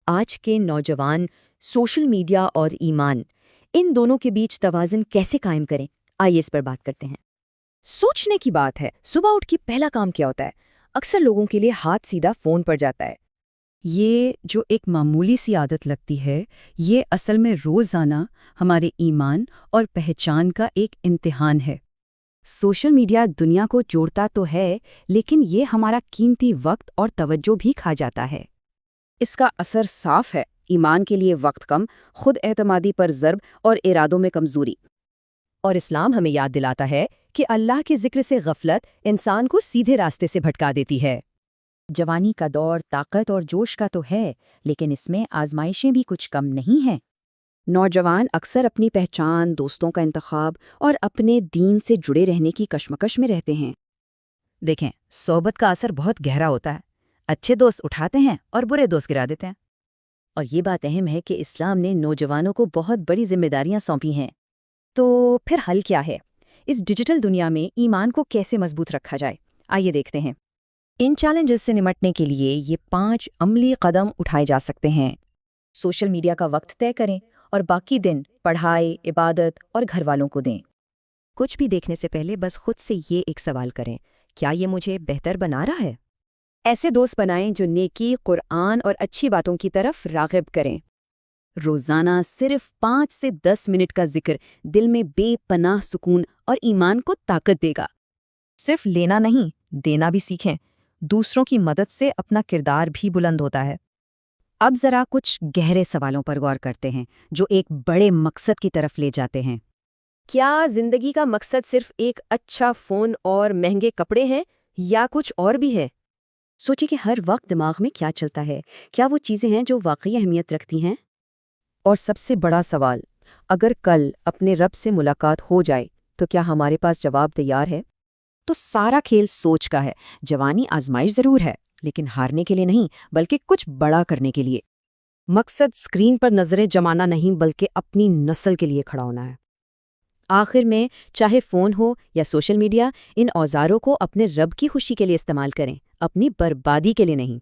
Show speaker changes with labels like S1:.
S1: آج کے نوجوان سوشل میڈیا اور ایمان ان دونوں کے بیچ توازن کیسے قائم کریں؟ آئیے اس پر بات کرتے ہیں۔
S2: سوچنے کی بات ہے، صبح اٹھ کے پہلا کام کیا ہوتا ہے؟ اکثر لوگوں کے لیے ہاتھ سیدھا فون پر جاتا ہے۔ یہ جو ایک معمولی سی عادت لگتی ہے، یہ اصل میں روزانہ ہمارے ایمان اور پہچان کا ایک امتحان ہے۔ سوشل میڈیا دنیا کو جوڑتا تو ہے، لیکن یہ ہمارا قیمتی وقت اور توجہ بھی کھا جاتا ہے۔ اس کا اثر صاف ہے، ایمان کے لیے وقت کم، خود اعتمادی پر ضرب اور ارادوں میں کمزوری۔
S1: اور اسلام ہمیں یاد دلاتا ہے کہ اللہ کے ذکر سے غفلت انسان کو سیدھے راستے سے بھٹکا دیتی ہے۔
S2: جوانی کا دور طاقت اور جوش کا تو ہے، لیکن اس میں آزمائشیں بھی کچھ کم نہیں ہیں۔ نوجوان اکثر اپنی پہچان، دوستوں کا انتخاب اور اپنے دین سے جڑے رہنے کی کشمکش میں رہتے ہیں۔
S3: دیکھیں، صحبت کا اثر بہت گہرا ہوتا ہے۔ اچھے دوست اٹھاتے ہیں اور برے دوست گرا دیتے ہیں۔
S1: اور یہ بات اہم ہے کہ اسلام نے نوجوانوں کو بہت بڑی ذمہ داریاں سونپی ہیں۔ تو پھر حل کیا ہے؟ اس ڈیجیٹل دنیا میں ایمان کو کیسے مضبوط رکھا جائے؟ آئیے دیکھتے ہیں۔ ان چیلنجز سے نمٹنے کے لیے یہ 5 عملی قدم اٹھائے جا سکتے ہیں۔ سوشل میڈیا کا وقت طے کریں اور باقی دن پڑھائی، عبادت اور گھر والوں کو دیں۔ کچھ بھی دیکھنے سے پہلے بس خود سے یہ ایک سوال کریں، کیا یہ مجھے بہتر بنا رہا ہے؟ ایسے دوست بنائیں جو نیکی، قرآن اور اچھی باتوں کی طرف راغب کریں۔ روزانہ صرف 5 سے 10 منٹ کا ذکر دل میں بے پناہ سکون اور ایمان کو طاقت دے گا۔
S3: صرف لینا نہیں، دینا بھی سیکھیں۔ دوسروں کی مدد سے اپنا کردار بھی بلند ہوتا ہے۔
S2: اب ذرا کچھ گہرے سوالوں پر غور کرتے ہیں جو ایک بڑے مقصد کی طرف لے جاتے ہیں۔
S1: کیا زندگی کا مقصد صرف ایک اچھا فون اور مہنگے کپڑے ہیں یا کچھ اور بھی ہے؟ سوچیں کہ ہر وقت دماغ میں کیا چلتا ہے، کیا وہ چیزیں ہیں جو واقعی اہمیت رکھتی ہیں؟
S2: اور سب سے بڑا سوال، اگر کل اپنے رب سے ملاقات ہو جائے تو کیا ہمارے پاس جواب تیار ہے؟ تو سارا کھیل سوچ کا ہے۔ جوانی آزمائش ضرور ہے، لیکن ہارنے کے لیے نہیں بلکہ کچھ بڑا کرنے کے لیے۔ مقصد اسکرین پر نظریں جمانا نہیں بلکہ اپنی نسل کے لیے کھڑا ہونا ہے۔
S1: آخر میں، چاہے فون ہو یا سوشل میڈیا، ان اوزاروں کو اپنے رب کی خوشی کے لیے استعمال کریں، اپنی بربادی کے لیے نہیں۔